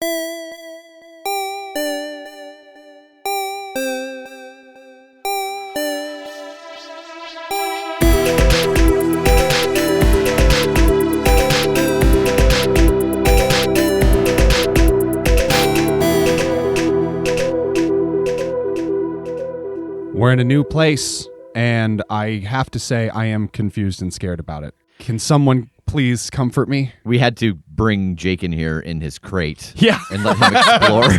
We're in a new place, and I have to say I am confused and scared about it. Can someone please comfort me? We had to bring Jake in here in his crate. Yeah. And let him explore.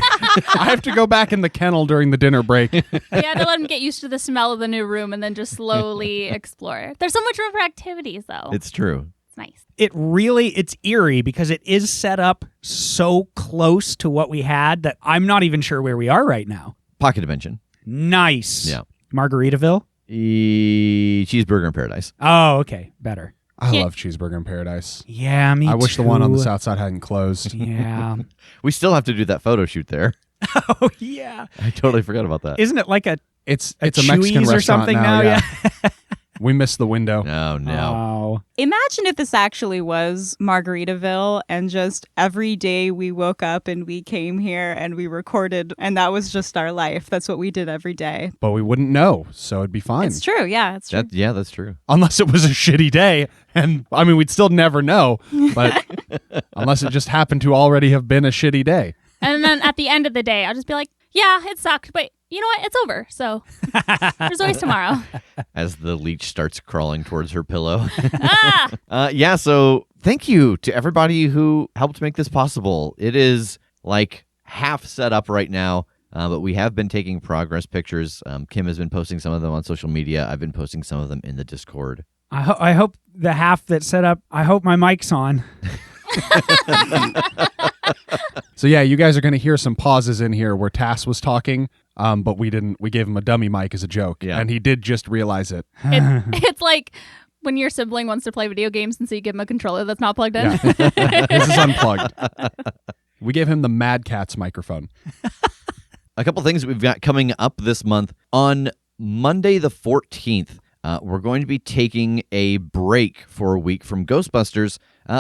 I have to go back in the kennel during the dinner break. You had to let him get used to the smell of the new room and then just slowly explore. There's so much room for activities, though. It's true. It's nice. It's eerie because it is set up so close to what we had that I'm not even sure where we are right now. Pocket dimension. Nice. Yeah. Margaritaville? Cheeseburger in Paradise. Oh, okay. Better. I love Cheeseburger in Paradise. Yeah, me too. I wish the one on the south side hadn't closed. Yeah. We still have to do that photo shoot there. Oh, yeah. I totally forgot about that. Isn't it like It's a Mexican Chuy's restaurant or something now? Yeah. We missed the window. No. Oh. Imagine if this actually was Margaritaville and just every day we woke up and we came here and we recorded and that was just our life. That's what we did every day. But we wouldn't know, so it'd be fine. It's true. Yeah, it's true. That's true. Unless it was a shitty day. And, I mean, we'd still never know. But unless it just happened to already have been a shitty day. And then at the end of the day, I'll just be like, yeah, it sucked, but you know what? It's over. So there's always tomorrow. As the leech starts crawling towards her pillow. Ah! So thank you to everybody who helped make this possible. It is like half set up right now, but we have been taking progress pictures. Kim has been posting some of them on social media. I've been posting some of them in the Discord. I hope the half that's set up, I hope my mic's on. So yeah, you guys are going to hear some pauses in here where Tass was talking, but we didn't. We gave him a dummy mic as a joke, and he did just realize it. It's like when your sibling wants to play video games and so you give him a controller that's not plugged in. Yeah. This is unplugged. We gave him the Mad Catz microphone. A couple things we've got coming up this month. On Monday the 14th, we're going to be taking a break for a week from Ghostbusters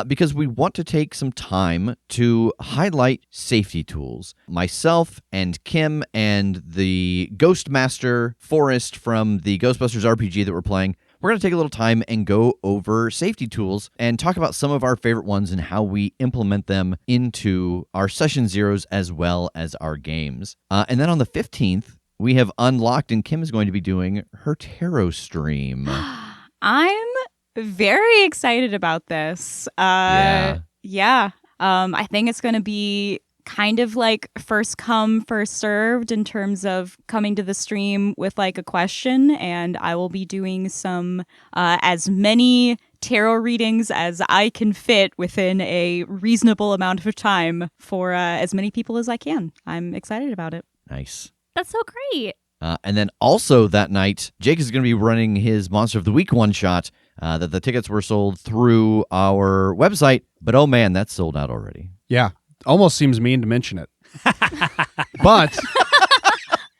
because we want to take some time to highlight safety tools. Myself and Kim and the Ghostmaster Forrest from the Ghostbusters RPG that we're playing, we're going to take a little time and go over safety tools and talk about some of our favorite ones and how we implement them into our session zeros as well as our games. And then on the 15th, we have unlocked, and Kim is going to be doing her tarot stream. I'm very excited about this. Yeah. I think it's going to be kind of like first come, first served in terms of coming to the stream with like a question, and I will be doing some as many tarot readings as I can fit within a reasonable amount of time for as many people as I can. I'm excited about it. Nice. That's so great. And then also that night, Jake is going to be running his Monster of the Week one-shot that the tickets were sold through our website. But oh man, that's sold out already. Yeah. Almost seems mean to mention it. But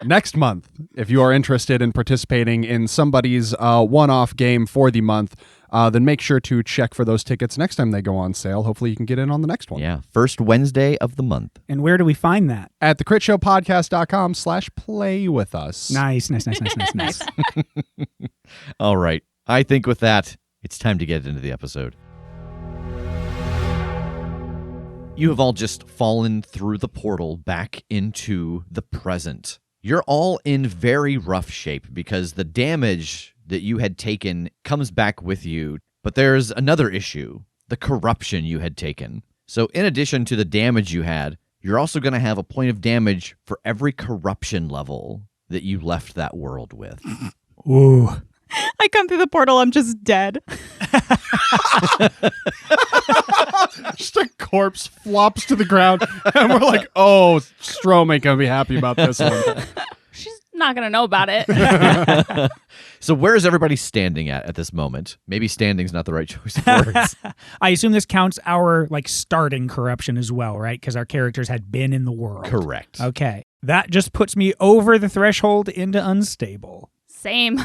next month, if you are interested in participating in somebody's one-off game for the month, then make sure to check for those tickets next time they go on sale. Hopefully you can get in on the next one. Yeah, first Wednesday of the month. And where do we find that? At theCritshowPodcast.com/play with us. Nice. All right. I think with that, it's time to get into the episode. You have all just fallen through the portal back into the present. You're all in very rough shape because the damage that you had taken comes back with you. But there's another issue, the corruption you had taken. So in addition to the damage you had, you're also going to have a point of damage for every corruption level that you left that world with. Ooh. I come through the portal, I'm just dead. Just a corpse flops to the ground, and we're like, oh, Strom ain't going to be happy about this one. She's not going to know about it. So where is everybody standing at this moment? Maybe standing's not the right choice of words. I assume this counts our starting corruption as well, right? Because our characters had been in the world. Correct. Okay. That just puts me over the threshold into unstable. Same.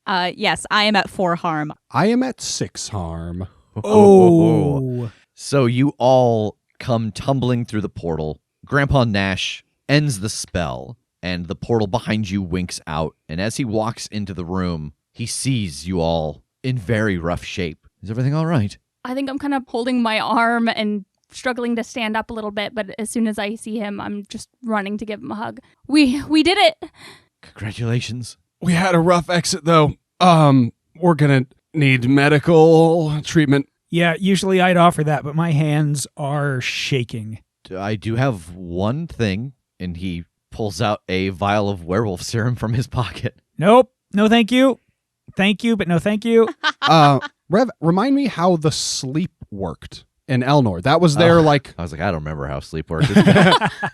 Yes, I am at 4 harm. I am at 6 harm. Oh. So you all come tumbling through the portal. Grandpa Nash ends the spell, and the portal behind you winks out. And as he walks into the room, he sees you all in very rough shape. Is everything all right? I think I'm kind of holding my arm and struggling to stand up a little bit, but as soon as I see him, I'm just running to give him a hug. We did it. Congratulations. We had a rough exit, though. We're gonna need medical treatment. Yeah, usually I'd offer that, but my hands are shaking. I do have one thing, and he pulls out a vial of werewolf serum from his pocket. Nope. No, thank you. Thank you, but no thank you. Rev, remind me how the sleep worked in Elnor. That was their I was like, I don't remember how sleep works.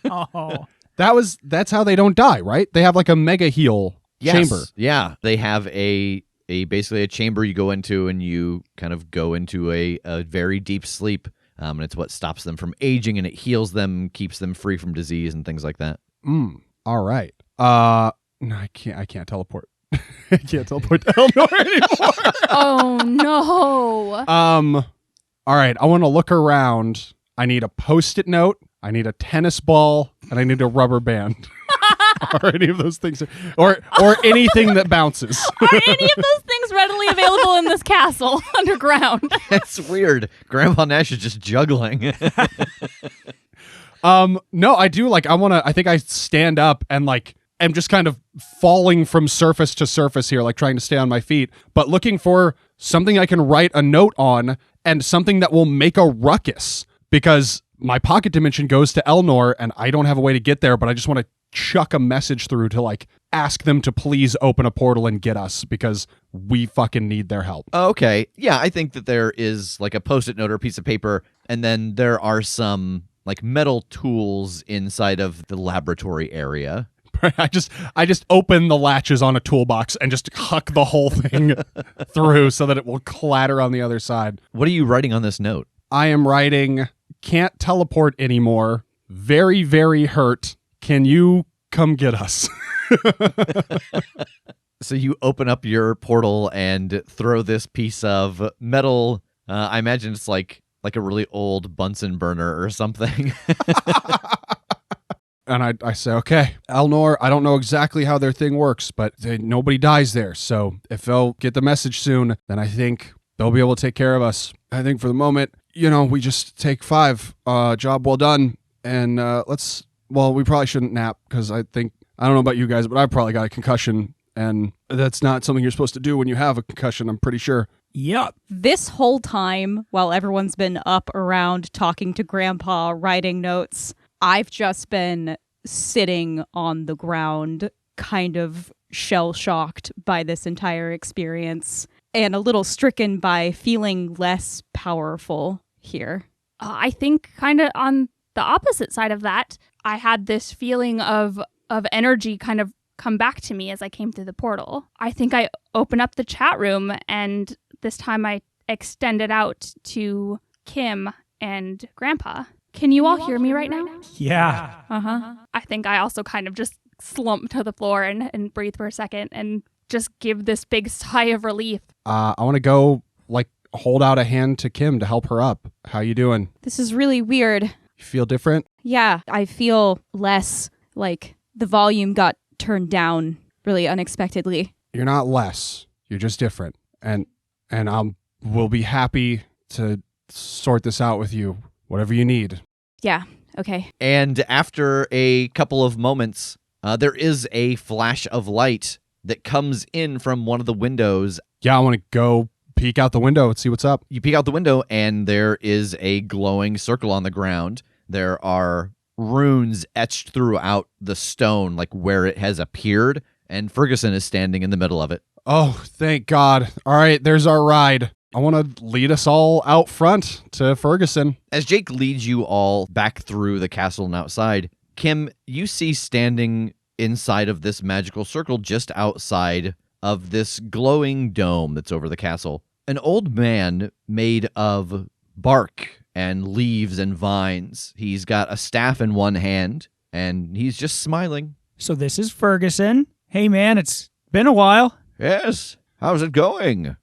Oh. That's how they don't die, right? They have like a mega heal chamber. Yeah, they have a basically a chamber you go into, and you kind of go into a very deep sleep. And it's what stops them from aging, and it heals them, keeps them free from disease and things like that. All right. No, I can't teleport. I can't teleport to Elnor anymore. Oh, no. All right. I want to look around. I need a Post-it note. I need a tennis ball, and I need a rubber band. Are any of those things, or anything that bounces? Are any of those things readily available in this castle underground? That's weird. Grandpa Nash is just juggling. No, I do. I think I stand up and am just kind of falling from surface to surface here, trying to stay on my feet, but looking for something I can write a note on and something that will make a ruckus, because my pocket dimension goes to Elnor and I don't have a way to get there, but I just want to chuck a message through to ask them to please open a portal and get us, because we fucking need their help. Okay. Yeah, I think that there is a Post-it note or a piece of paper, and then there are some metal tools inside of the laboratory area. I just open the latches on a toolbox and just huck the whole thing through so that it will clatter on the other side. What are you writing on this note? I am writing, can't teleport anymore. Very, very hurt. Can you come get us? So you open up your portal and throw this piece of metal. I imagine it's like a really old Bunsen burner or something. And I say, okay, Elnor, I don't know exactly how their thing works, but nobody dies there. So if they'll get the message soon, then I think they'll be able to take care of us. I think for the moment, we just take 5. Job well done. And we probably shouldn't nap, because I don't know about you guys, but I probably got a concussion. And that's not something you're supposed to do when you have a concussion, I'm pretty sure. Yep. This whole time, while everyone's been up around talking to Grandpa, writing notes, I've just been sitting on the ground, kind of shell-shocked by this entire experience, and a little stricken by feeling less powerful here. I think kind of on the opposite side of that, I had this feeling of energy kind of come back to me as I came through the portal. I think I opened up the chat room, and this time I extended out to Kim and Grandpa. Can you all hear me right now? Yeah. Uh-huh. I think I also kind of just slump to the floor and breathe for a second and just give this big sigh of relief. I want to go hold out a hand to Kim to help her up. How you doing? This is really weird. You feel different? Yeah, I feel less like the volume got turned down really unexpectedly. You're not less. You're just different. And we'll be happy to sort this out with you. Whatever you need. Yeah, okay. And after a couple of moments, there is a flash of light that comes in from one of the windows. Yeah, I want to go peek out the window and see what's up. You peek out the window, and there is a glowing circle on the ground. There are runes etched throughout the stone, where it has appeared, and Ferguson is standing in the middle of it. Oh, thank God. All right, there's our ride. I want to lead us all out front to Ferguson. As Jake leads you all back through the castle and outside, Kim, you see standing inside of this magical circle just outside of this glowing dome that's over the castle, an old man made of bark and leaves and vines. He's got a staff in one hand, and he's just smiling. So this is Ferguson. Hey, man, it's been a while. Yes. How's it going?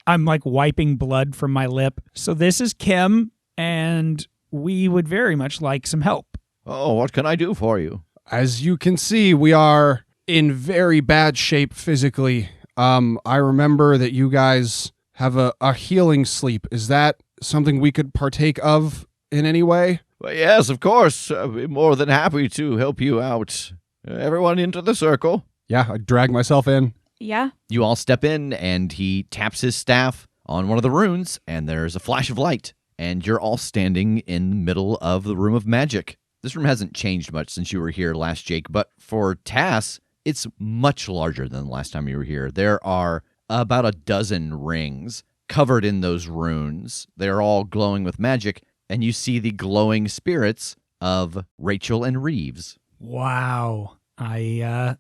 I'm wiping blood from my lip. So this is Kim, and we would very much like some help. Oh, what can I do for you? As you can see, we are in very bad shape physically. I remember that you guys have a healing sleep. Is that something we could partake of in any way? Well, yes, of course. I'd be more than happy to help you out. Everyone into the circle. Yeah, I drag myself in. Yeah. You all step in, and he taps his staff on one of the runes, and there's a flash of light, and you're all standing in the middle of the room of magic. This room hasn't changed much since you were here last, Jake, but for Tass, it's much larger than the last time you were here. There are about a dozen rings covered in those runes. They're all glowing with magic, and you see the glowing spirits of Rachel and Reeves. Wow. I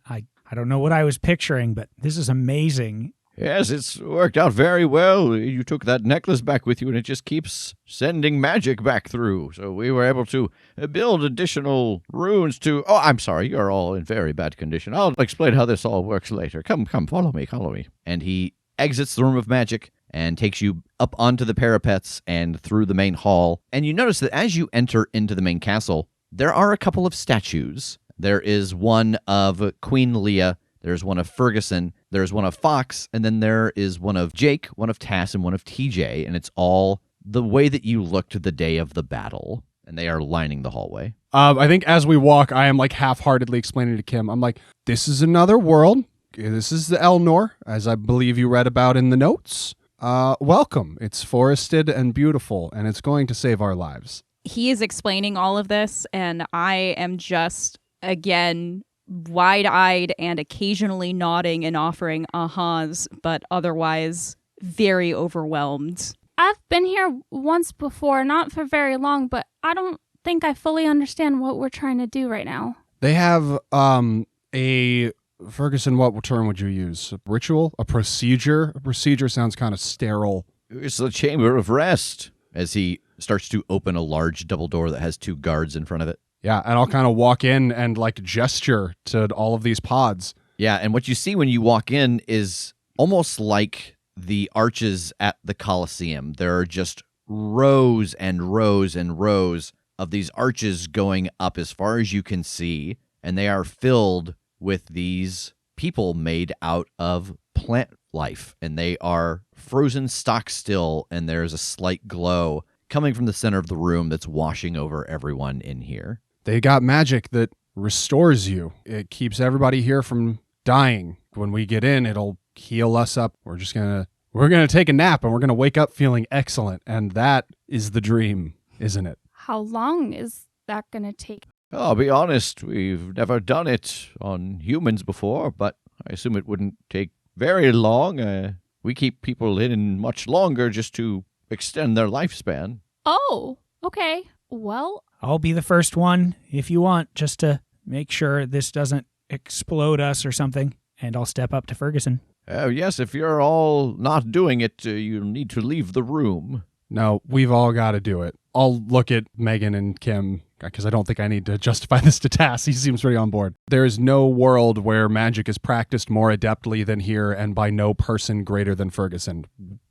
don't know what I was picturing, but this is amazing. Yes, it's worked out very well. You took that necklace back with you, and it just keeps sending magic back through. So we were able to build additional runes to... Oh, I'm sorry, you're all in very bad condition. I'll explain how this all works later. Come, follow me. And he exits the room of magic and takes you up onto the parapets and through the main hall. And you notice that as you enter into the main castle, there are a couple of statues. There is one of Queen Leah, there's one of Ferguson, there's one of Fox, and then there is one of Jake, one of Tass, and one of TJ, and it's all the way that you looked the day of the battle, and they are lining the hallway. I think as we walk, I am like half-heartedly explaining to Kim, I'm like, this is another world. This is the Elnor, as I believe you read about in the notes. Welcome. It's forested and beautiful, and it's going to save our lives. He is explaining all of this, and I am just, again, wide-eyed and occasionally nodding and offering ahas, but otherwise very overwhelmed. I've been here once before, not for very long, but I don't think I fully understand what we're trying to do right now. They have a... Ferguson, what term would you use? A ritual? A procedure? A procedure sounds kind of sterile. It's the Chamber of Rest, as he starts to open a large double door that has two guards in front of it. Yeah, and I'll kind of walk in and like gesture to all of these pods. Yeah, and what you see when you walk in is almost like the arches at the Colosseum. There are just rows and rows and rows of these arches going up as far as you can see, and they are filled with these people made out of plant life, and they are frozen stock still, and there's a slight glow coming from the center of the room that's washing over everyone in here. They got magic that restores you. It keeps everybody here from dying. When we get in, it'll heal us up. We're gonna take a nap, and we're gonna wake up feeling excellent, and that is the dream, isn't it? How long is that going to take? I'll be honest, we've never done it on humans before, but I assume it wouldn't take very long. We keep people in much longer just to extend their lifespan. Oh, okay. Well, I'll be the first one if you want, just to make sure this doesn't explode us or something, and I'll step up to Ferguson. Yes, if you're all not doing it, you'll need to leave the room. No, we've all got to do it. I'll look at Megan and Kim, because I don't think I need to justify this to Tass. He seems pretty on board. There is no world where magic is practiced more adeptly than here, and by no person greater than Ferguson.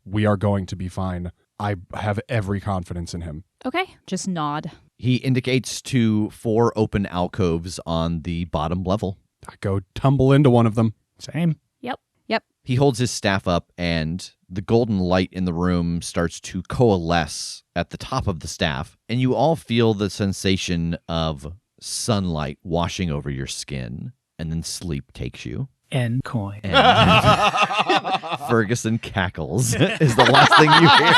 We are going to be fine. I have every confidence in him. okay. Just nod. He indicates to 4 open alcoves on the bottom level. I go tumble into one of them. Same. Yep. He holds his staff up, and the golden light in the room starts to coalesce at the top of the staff, and you all feel the sensation of sunlight washing over your skin, and then sleep takes you. End coin. And Ferguson cackles is the last thing you hear.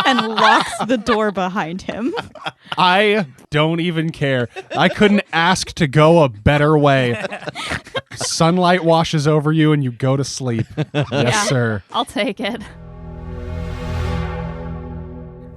And locks the door behind him. I don't even care. I couldn't ask to go a better way. Sunlight washes over you and you go to sleep. Yes, Yeah. sir. I'll take it.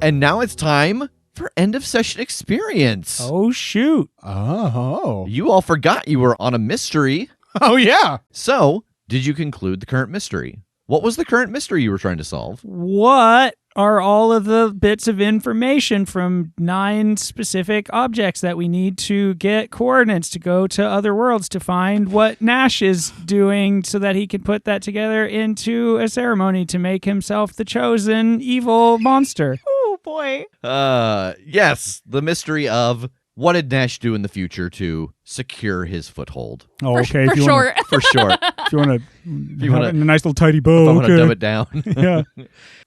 And now it's time for end of session experience. Oh, shoot. Oh. You all forgot you were on a mystery. Oh, yeah. So, did you conclude the current mystery? What was the current mystery you were trying to solve? What are all of the bits of information from 9 specific objects that we need to get coordinates to go to other worlds to find what Nash is doing so that he can put that together into a ceremony to make himself the chosen evil monster? Oh, boy. Yes, the mystery of what did Nash do in the future to secure his foothold? Oh, For, okay. for if you sure. For short, If you want to have it in a nice little tidy if bow. I want to okay. dumb it down. Yeah.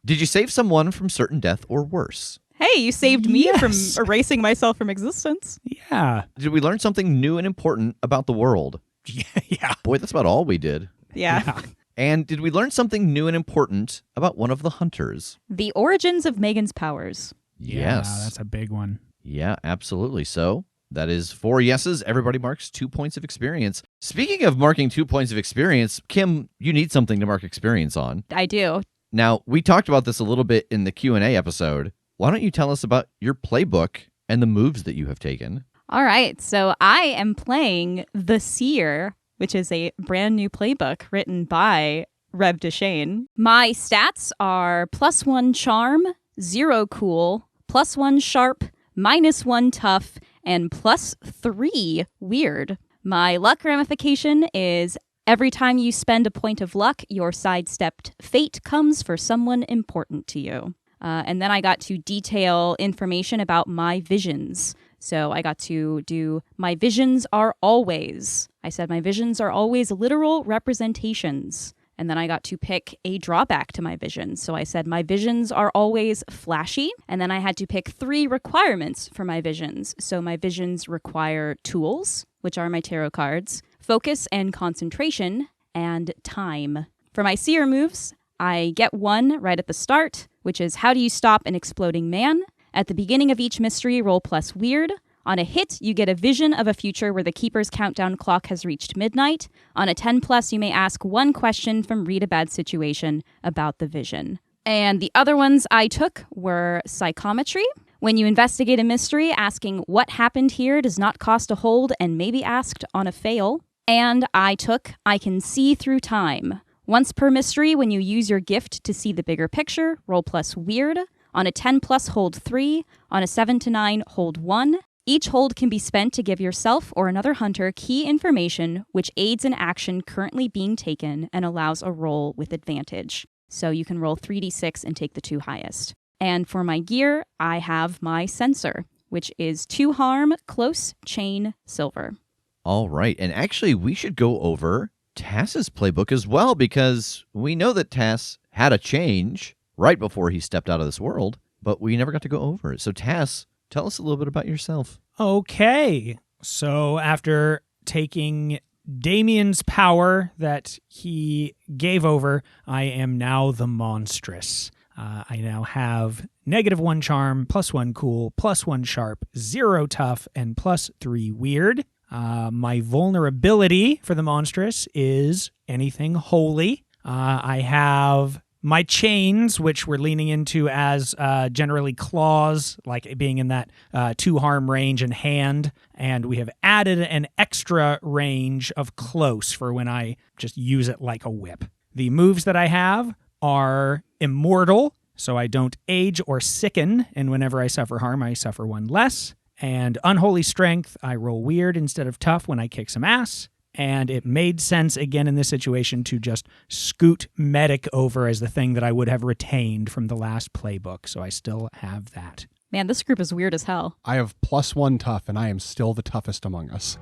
Did you save someone from certain death or worse? Hey, you saved me Yes. from erasing myself from existence. Yeah. Did we learn something new and important about the world? Yeah. Boy, that's about all we did. Yeah. And did we learn something new and important about one of the hunters? The origins of Megan's powers. Yes. Yeah, that's a big one. Yeah, absolutely. So that is 4 yeses. Everybody marks 2 points of experience. Speaking of marking 2 points of experience, Kim, you need something to mark experience on. I do. Now, we talked about this a little bit in the Q&A episode. Why don't you tell us about your playbook and the moves that you have taken? All right. So I am playing The Seer, which is a brand new playbook written by Rev Deshane. My stats are +1 charm, 0 cool, +1 sharp, -1 tough, and +3 weird. My luck ramification is every time you spend a point of luck, your sidestepped fate comes for someone important to you. And then I got to detail information about my visions. So I got to do my visions are always. I said my visions are always literal representations. And then I got to pick a drawback to my visions. So I said my visions are always flashy. And then I had to pick 3 requirements for my visions. So my visions require tools, which are my tarot cards, focus and concentration, and time. For my seer moves, I get 1 right at the start, which is how do you stop an exploding man? At the beginning of each mystery, roll +weird. On a hit, you get a vision of a future where the keeper's countdown clock has reached midnight. On a 10+, you may ask 1 question from Read a Bad Situation about the vision. And the other ones I took were psychometry. When you investigate a mystery, asking what happened here does not cost a hold and may be asked on a fail. And I took I can see through time. Once per mystery, when you use your gift to see the bigger picture, roll +weird. On a 10+, hold 3. On a 7 to 9, hold 1. Each hold can be spent to give yourself or another hunter key information which aids an action currently being taken and allows a roll with advantage. So you can roll 3d6 and take the 2 highest. And for my gear, I have my sensor, which is 2 harm, close, chain, silver. All right. And actually, we should go over Tass's playbook as well, because we know that Tass had a change right before he stepped out of this world, but we never got to go over it. So Tass, tell us a little bit about yourself. Okay. So after taking Damien's power that he gave over, I am now the Monstrous. I now have -1 charm, +1 cool, +1 sharp, 0 tough, and +3 weird. My vulnerability for the Monstrous is anything holy. I have my chains, which we're leaning into as generally claws, like being in that 2 harm range and hand. And we have added an extra range of close for when I just use it like a whip. The moves that I have are immortal, so I don't age or sicken, and whenever I suffer harm, I suffer 1 less. And unholy strength, I roll weird instead of tough when I kick some ass. And it made sense again in this situation to just scoot medic over as the thing that I would have retained from the last playbook. So I still have that. Man, this group is weird as hell. I have +1 tough, and I am still the toughest among us.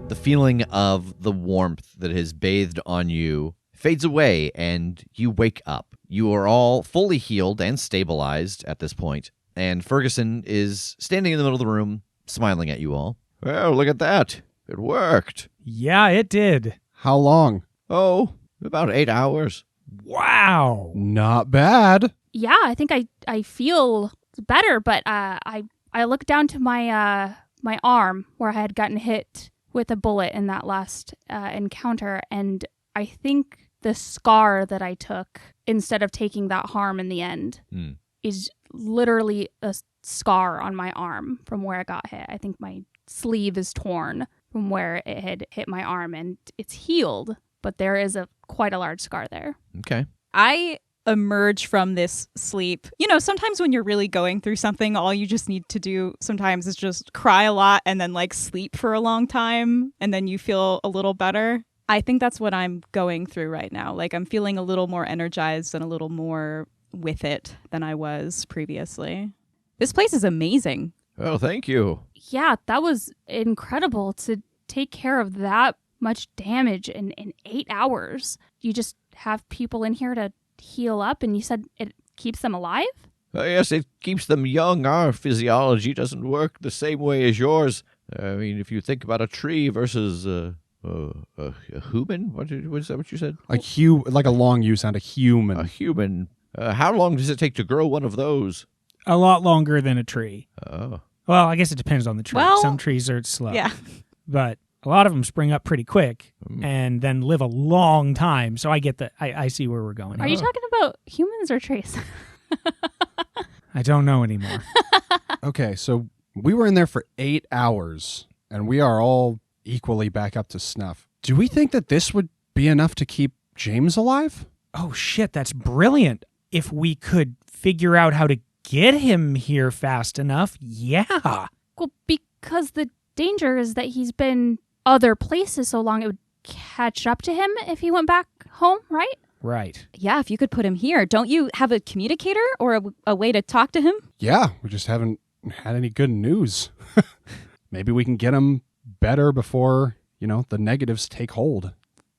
The feeling of the warmth that has bathed on you fades away, and you wake up. You are all fully healed and stabilized at this point, and Ferguson is standing in the middle of the room, smiling at you all. Well, look at that. It worked. Yeah, it did. How long? Oh, about 8 hours. Wow. Not bad. Yeah, I think I feel better, but I looked down to my my arm where I had gotten hit with a bullet in that last encounter, and I think the scar that I took instead of taking that harm in the end is literally a scar on my arm from where it got hit. I think my sleeve is torn from where it had hit my arm, and it's healed, but there is quite a large scar there. Okay. I emerge from this sleep. You know, sometimes when you're really going through something, all you just need to do sometimes is just cry a lot and then like sleep for a long time, and then you feel a little better. I think that's what I'm going through right now. Like, I'm feeling a little more energized and a little more with it than I was previously. This place is amazing. Oh, thank you. Yeah, that was incredible to take care of that much damage in 8 hours. You just have people in here to heal up, and you said it keeps them alive? Yes, it keeps them young. Our physiology doesn't work the same way as yours. I mean, if you think about a tree versus a human, was that what you said? Like a long U sound, a human. A human. How long does it take to grow one of those? A lot longer than a tree. Oh. Well, I guess it depends on the tree. Well, Some trees are slow. Yeah. But a lot of them spring up pretty quick and then live a long time. So I get that. I see where we're going. Are you talking about humans or trees? I don't know anymore. Okay, so we were in there for 8 hours, and we are all equally back up to snuff. Do we think that this would be enough to keep James alive? Oh, shit, that's brilliant. If we could figure out how to get him here fast enough, yeah. Well, because the danger is that he's been other places so long it would catch up to him if he went back home, right? Right. Yeah, if you could put him here. Don't you have a communicator or a way to talk to him? Yeah, we just haven't had any good news. Maybe we can get him better before, the negatives take hold.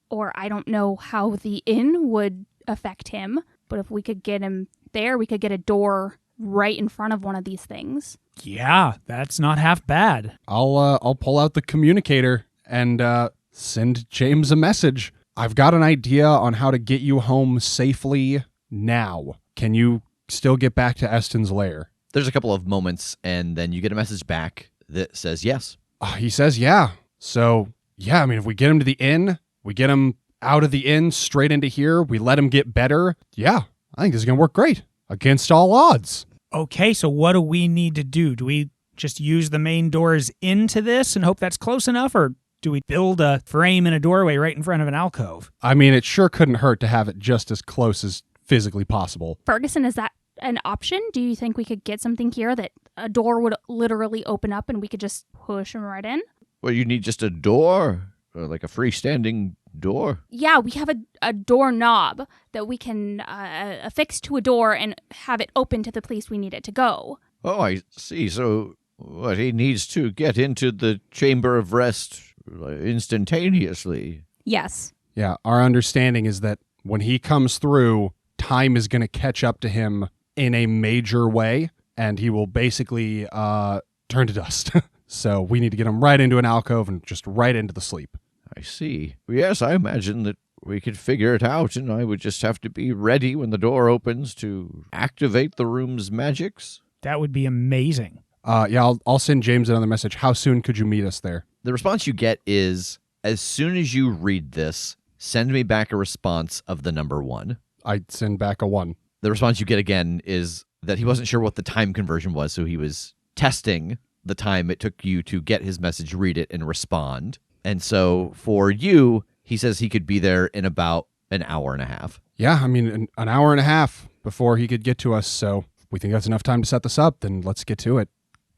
Or I don't know how the inn would affect him, but if we could get him there, we could get a door right in front of one of these things. Yeah, that's not half bad. I'll pull out the communicator and send James a message. I've got an idea on how to get you home safely now. Can you still get back to Eston's lair? There's a couple of moments, and then you get a message back that says yes. He says, yeah. So, yeah, I mean, if we get him to the inn, we get him out of the inn straight into here, we let him get better. Yeah, I think this is going to work great. Against all odds. Okay, so what do we need to do? Do we just use the main doors into this and hope that's close enough, or do we build a frame in a doorway right in front of an alcove? I mean, it sure couldn't hurt to have it just as close as physically possible. Ferguson, is that an option? Do you think we could get something here that a door would literally open up and we could just push him right in? Well, you need just a door, or like a freestanding door. Yeah, we have a doorknob that we can affix to a door and have it open to the place we need it to go. Oh, I see. So what, he needs to get into the chamber of rest instantaneously. Yes. Yeah, our understanding is that when he comes through, time is going to catch up to him in a major way, and he will basically turn to dust. So we need to get him right into an alcove and just right into the sleep. I see. Yes, I imagine that we could figure it out, and I would just have to be ready when the door opens to activate the room's magics. That would be amazing. Yeah, I'll send James another message. How soon could you meet us there? The response you get is, as soon as you read this, send me back a response of the number 1. I'd send back a 1. The response you get again is that he wasn't sure what the time conversion was, so he was testing the time it took you to get his message, read it, and respond. And so for you, he says he could be there in about an hour and a half. Yeah, I mean, an hour and a half before he could get to us, so if we think that's enough time to set this up, then let's get to it.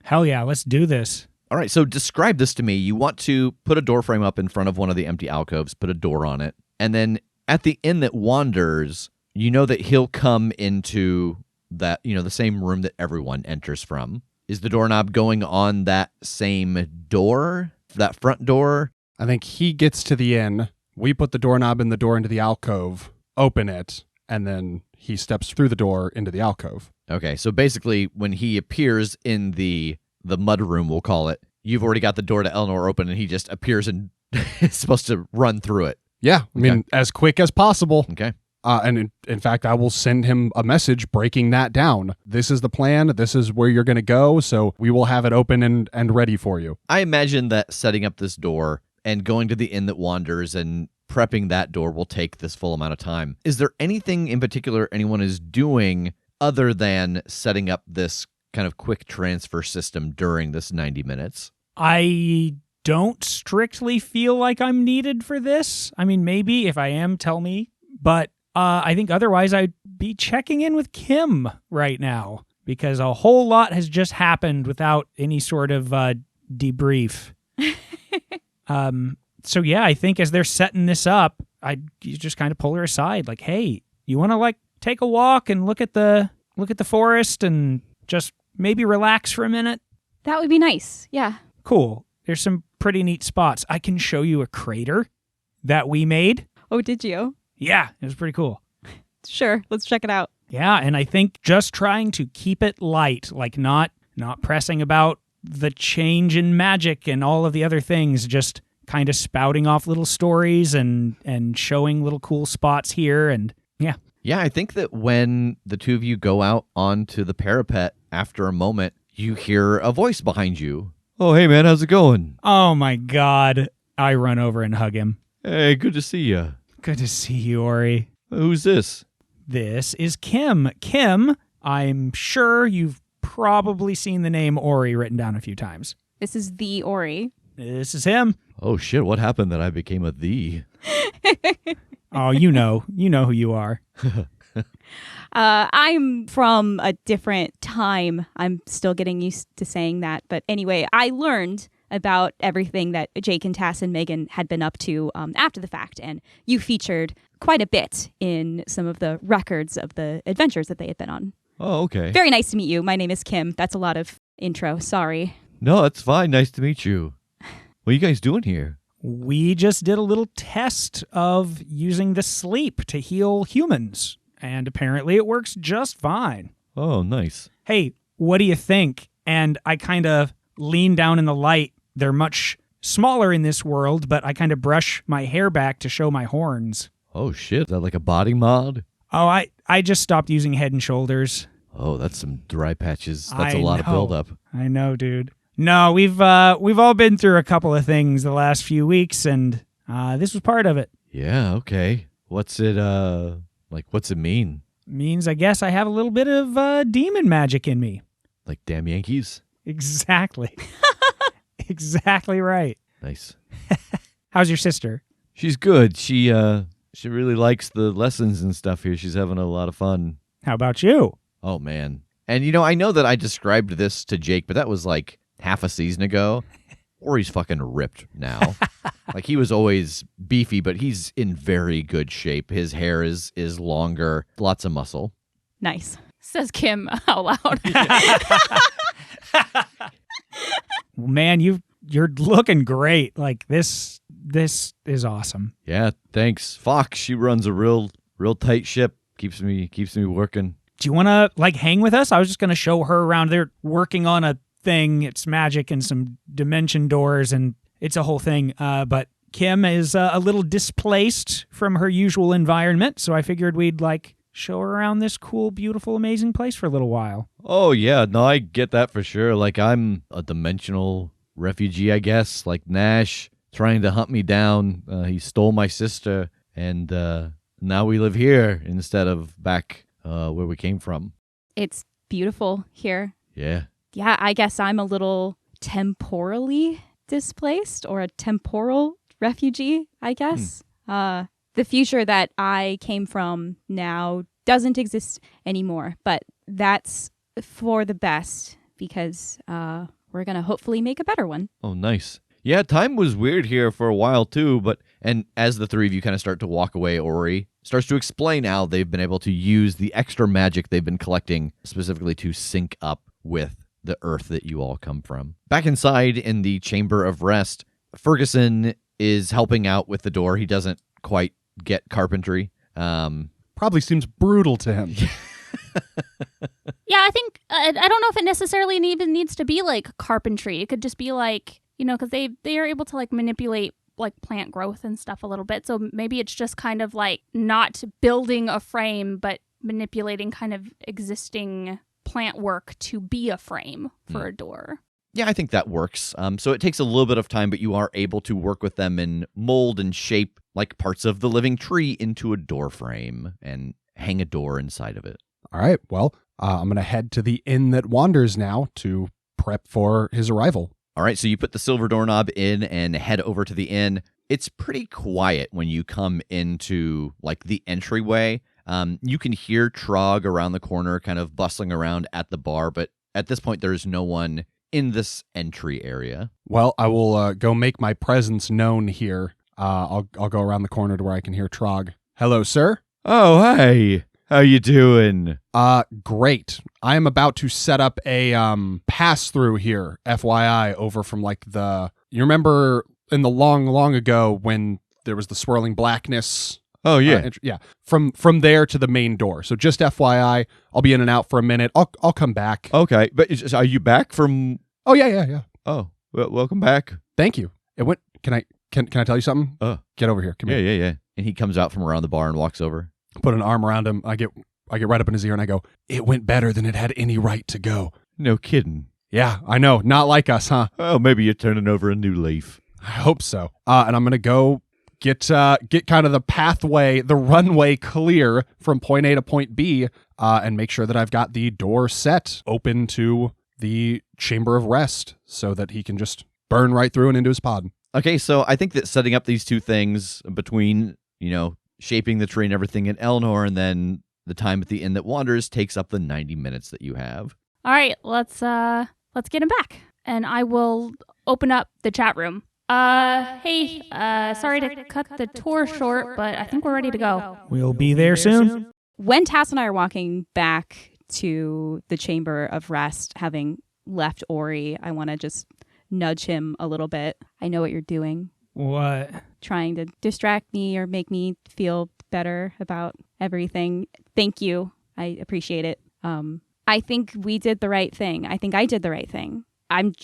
Hell yeah, let's do this. All right, so describe this to me. You want to put a door frame up in front of one of the empty alcoves, put a door on it, and then at the Inn That Wanders, you know that he'll come into that, the same room that everyone enters from. Is the doorknob going on that same door, that front door? I think he gets to the inn, we put the doorknob in the door into the alcove, open it, and then he steps through the door into the alcove. Okay, so basically when he appears in the mud room, we'll call it, you've already got the door to Eleanor open and he just appears and is supposed to run through it. Yeah, I mean, as quick as possible. Okay. And in fact, I will send him a message breaking that down. This is the plan. This is where you're going to go. So we will have it open and ready for you. I imagine that setting up this door and going to the Inn That Wanders and prepping that door will take this full amount of time. Is there anything in particular anyone is doing other than setting up this kind of quick transfer system during this 90 minutes? I don't strictly feel like I'm needed for this. I mean, maybe if I am, tell me. But I think otherwise I'd be checking in with Kim right now because a whole lot has just happened without any sort of debrief. So yeah, I think as they're setting this up, you just kind of pull her aside, like, "Hey, you want to take a walk and look at the forest and just maybe relax for a minute? That would be nice. Yeah. Cool. There's some pretty neat spots. I can show you a crater that we made. Oh, did you? Yeah, it was pretty cool. Sure. Let's check it out. Yeah, and I think just trying to keep it light, like not pressing about the change in magic and all of the other things, just kind of spouting off little stories and showing little cool spots here, and yeah. Yeah, I think that when the two of you go out onto the parapet, after a moment, you hear a voice behind you. Oh, hey, man, how's it going? Oh, my God. I run over and hug him. Hey, good to see you. Good to see you, Ori. Who's this? This is Kim. Kim, I'm sure you've probably seen the name Ori written down a few times. This is the Ori. This is him. Oh, shit, what happened that I became a thee? Oh, you know who you are. I'm from a different time. I'm still getting used to saying that. But anyway, I learned about everything that Jake and Tass and Megan had been up to after the fact. And you featured quite a bit in some of the records of the adventures that they had been on. Oh, okay. Very nice to meet you. My name is Kim. That's a lot of intro. Sorry. No, it's fine. Nice to meet you. What are you guys doing here? We just did a little test of using the sleep to heal humans, and apparently it works just fine. Oh, nice. Hey, what do you think? And I kind of lean down in the light. They're much smaller in this world, but I kind of brush my hair back to show my horns. Oh, shit. Is that like a body mod? Oh, I just stopped using Head and Shoulders. Oh, that's some dry patches. That's I a lot of know. buildup. I know, dude. No, we've all been through a couple of things the last few weeks, and this was part of it. Yeah, okay. What's it, what's it mean? Means I guess I have a little bit of demon magic in me. Like damn Yankees? Exactly. Exactly right. Nice. How's your sister? She's good. She really likes the lessons and stuff here. She's having a lot of fun. How about you? Oh, man. And, I know that I described this to Jake, but that was like half a season ago. Ori's fucking ripped now. Like, he was always beefy, but he's in very good shape. His hair is longer, lots of muscle. Nice. Says Kim out loud. Man, you're looking great. Like this is awesome. Yeah, thanks. Fox, she runs a real tight ship. Keeps me working. Do you want to hang with us? I was just going to show her around. They're working on a thing. It's magic and some dimension doors, and it's a whole thing. But Kim is a little displaced from her usual environment, so I figured we'd show her around this cool, beautiful, amazing place for a little while. Oh, yeah. No, I get that for sure. Like, I'm a dimensional refugee, I guess. Like Nash trying to hunt me down. He stole my sister, and now we live here instead of back where we came from. It's beautiful here. Yeah. Yeah, I guess I'm a little temporally displaced, or a temporal refugee, I guess. The future that I came from now doesn't exist anymore, but that's for the best, because we're going to hopefully make a better one. Oh, nice. Yeah, time was weird here for a while too, and as the three of you kind of start to walk away, Ori starts to explain how they've been able to use the extra magic they've been collecting specifically to sync up with the earth that you all come from. Back inside in the Chamber of Rest, Ferguson is helping out with the door. He doesn't quite get carpentry. Probably seems brutal to him. Yeah, I think I don't know if it necessarily even needs to be carpentry. It could just be because they are able to manipulate plant growth and stuff a little bit. So maybe it's just kind of not building a frame, but manipulating kind of existing plant work to be a frame for a door. Yeah, I think that works. So it takes a little bit of time, but you are able to work with them and mold and shape parts of the living tree into a door frame and hang a door inside of it. All right. Well, I'm going to head to the inn that wanders now to prep for his arrival. All right, so you put the silver doorknob in and head over to the inn. It's pretty quiet when you come into the entryway. You can hear Trog around the corner kind of bustling around at the bar, but at this point there's no one in this entry area. Well, I will go make my presence known here. I'll go around the corner to where I can hear Trog. Hello, sir. Oh, hey. How you doing? Great. I am about to set up a pass-through here, FYI, over from like you remember in the long ago when there was the swirling blackness? Oh, yeah. Yeah. From there to the main door. So just FYI, I'll be in and out for a minute. I'll come back. Okay. But are you back from... Oh, yeah. Oh, well, welcome back. Thank you. It went... Can I tell you something? Get over here. Come here. Yeah. And he comes out from around the bar and walks over. Put an arm around him. I get right up in his ear and I go, it went better than it had any right to go. No kidding. Yeah, I know. Not like us, huh? Oh, maybe you're turning over a new leaf. I hope so. And I'm going to go get kind of the pathway, the runway clear from point A to point B, and make sure that I've got the door set open to the Chamber of Rest so that he can just burn right through and into his pod. Okay, so I think that setting up these two things between, shaping the tree and everything in Elnor and then the time at the Inn That Wanders takes up the 90 minutes that you have. All right, let's get him back. And I will open up the chat room. Hey, sorry to cut the tour short, but I think we're ready to go. We'll be there soon. When Tass and I are walking back to the Chamber of Rest, having left Ori, I want to just nudge him a little bit. I know what you're doing. What? Trying to distract me or make me feel better about everything. Thank you. I appreciate it. I think we did the right thing. I think I did the right thing. I'm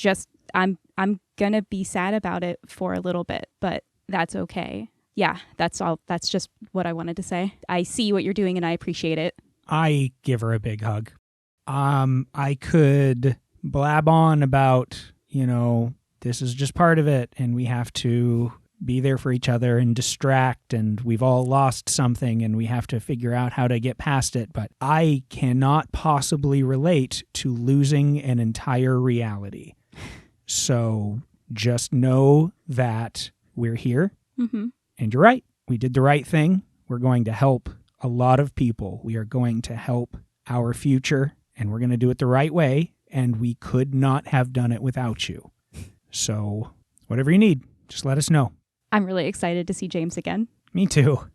gonna be sad about it for a little bit, but that's okay. Yeah, that's all. That's just what I wanted to say. I see what you're doing and I appreciate it. I give her a big hug. I could blab on about, this is just part of it and we have to be there for each other and distract and we've all lost something and we have to figure out how to get past it. But I cannot possibly relate to losing an entire reality. So just know that we're here. Mm-hmm. And you're right. We did the right thing. We're going to help a lot of people. We are going to help our future and we're going to do it the right way. And we could not have done it without you. So whatever you need, just let us know. I'm really excited to see James again. Me too.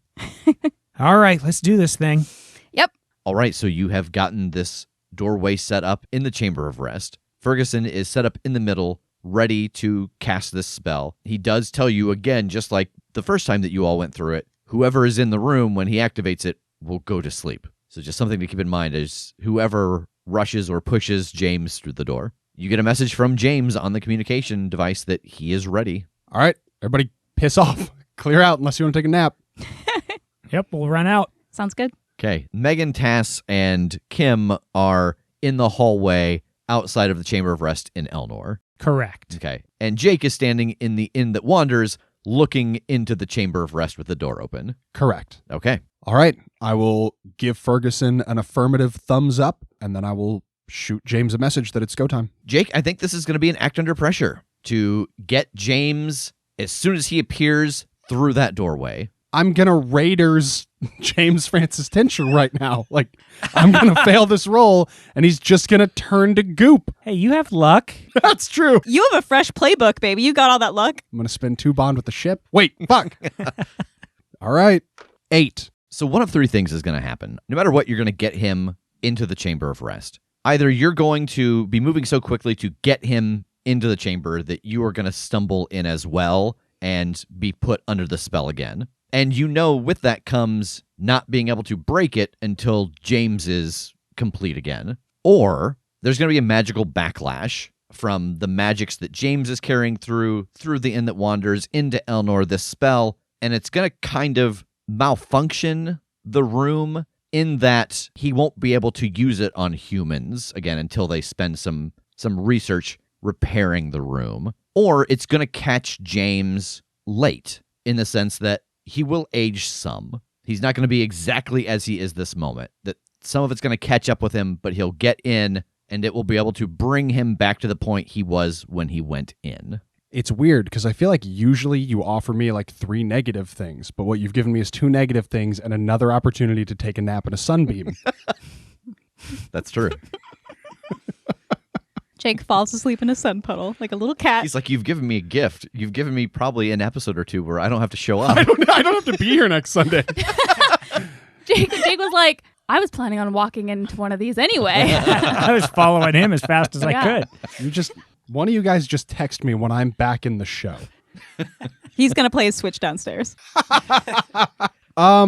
All right, let's do this thing. Yep. All right, so you have gotten this doorway set up in the Chamber of Rest. Ferguson is set up in the middle, ready to cast this spell. He does tell you again, just like the first time that you all went through it, whoever is in the room when he activates it will go to sleep. So just something to keep in mind is whoever rushes or pushes James through the door. You get a message from James on the communication device that he is ready. All right, everybody piss off. Clear out unless you want to take a nap. Yep, we'll run out. Sounds good. Okay, Megan, Tass, and Kim are in the hallway outside of the Chamber of Rest in Elnor. Correct. Okay, and Jake is standing in the Inn That Wanders, looking into the Chamber of Rest with the door open. Correct. Okay. All right, I will give Ferguson an affirmative thumbs up, and then I will shoot James a message that it's go time. Jake, I think this is going to be an act under pressure to get James, as soon as he appears, through that doorway. I'm going to Raiders James Francis Tincher right now. Like, I'm going to fail this roll, and he's just going to turn to goop. Hey, you have luck. That's true. You have a fresh playbook, baby. You got all that luck. I'm going to spend 2 bond with the ship. Wait, fuck. All right. 8. So one of 3 things is going to happen. No matter what, you're going to get him into the Chamber of Rest. Either you're going to be moving so quickly to get him into the chamber that you are going to stumble in as well and be put under the spell again. And with that comes not being able to break it until James is complete again. Or there's going to be a magical backlash from the magics that James is carrying through the Inn That Wanders into Elnor, this spell, and it's going to kind of malfunction the room in that he won't be able to use it on humans again until they spend some research repairing the room. Or it's going to catch James late in the sense that he will age some. He's not going to be exactly as he is this moment. That some of it's going to catch up with him, but he'll get in and it will be able to bring him back to the point he was when he went in. It's weird because I feel like usually you offer me like 3 negative things, but what you've given me is 2 negative things and another opportunity to take a nap in a sunbeam. That's true. Jake falls asleep in a sun puddle like a little cat. He's like, you've given me a gift. You've given me probably an episode or 2 where I don't have to show up. I don't have to be here next Sunday. Jake was like, I was planning on walking into one of these anyway. I was following him as fast as I could. One of you guys just text me when I'm back in the show. He's going to play his Switch downstairs. I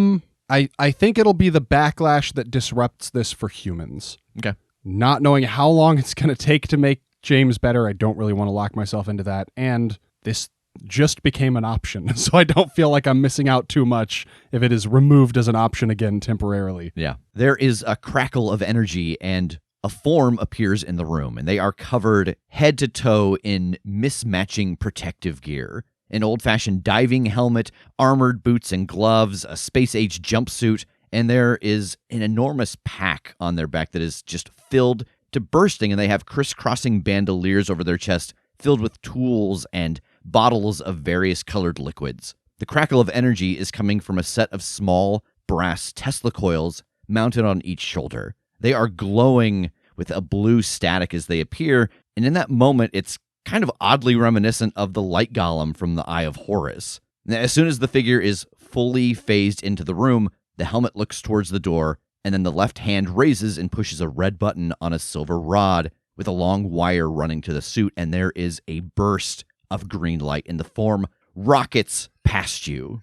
think it'll be the backlash that disrupts this for humans. Okay. Not knowing how long it's going to take to make James better, I don't really want to lock myself into that. And this just became an option, so I don't feel like I'm missing out too much if it is removed as an option again temporarily. Yeah. There is a crackle of energy and a form appears in the room, and they are covered head to toe in mismatching protective gear. An old-fashioned diving helmet, armored boots and gloves, a space-age jumpsuit, and there is an enormous pack on their back that is just filled to bursting, and they have crisscrossing bandoliers over their chest filled with tools and bottles of various colored liquids. The crackle of energy is coming from a set of small brass Tesla coils mounted on each shoulder. They are glowing with a blue static as they appear, and in that moment, it's kind of oddly reminiscent of the light golem from the Eye of Horus. Now, as soon as the figure is fully phased into the room, the helmet looks towards the door, and then the left hand raises and pushes a red button on a silver rod with a long wire running to the suit, and there is a burst of green light, and the form rockets past you.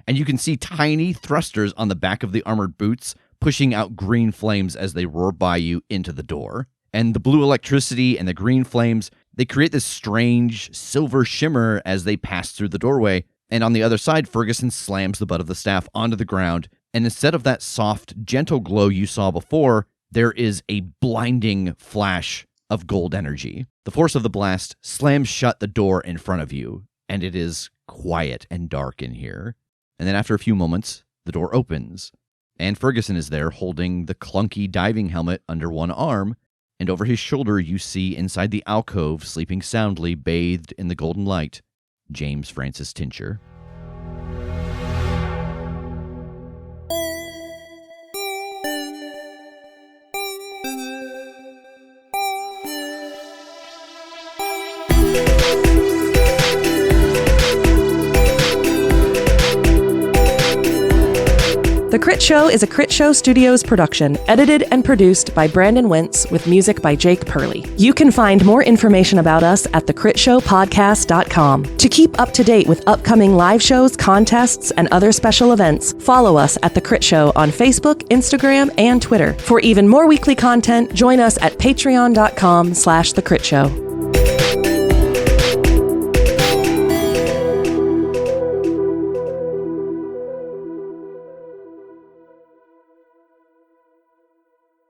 And you can see tiny thrusters on the back of the armored boots pushing out green flames as they roar by you into the door. And the blue electricity and the green flames, they create this strange silver shimmer as they pass through the doorway. And on the other side, Ferguson slams the butt of the staff onto the ground. And instead of that soft, gentle glow you saw before, there is a blinding flash of gold energy. The force of the blast slams shut the door in front of you, and it is quiet and dark in here. And then after a few moments, the door opens, and Ferguson is there holding the clunky diving helmet under one arm, and over his shoulder you see inside the alcove, sleeping soundly, bathed in the golden light, James Francis Tincher. The Critshow is a Critshow Studios production, edited and produced by Brandon Wentz with music by Jake Purley. You can find more information about us at thecritshowpodcast.com. To keep up to date with upcoming live shows, contests, and other special events, follow us at The Crit Show on Facebook, Instagram, and Twitter. For even more weekly content, join us at patreon.com/thecritShow.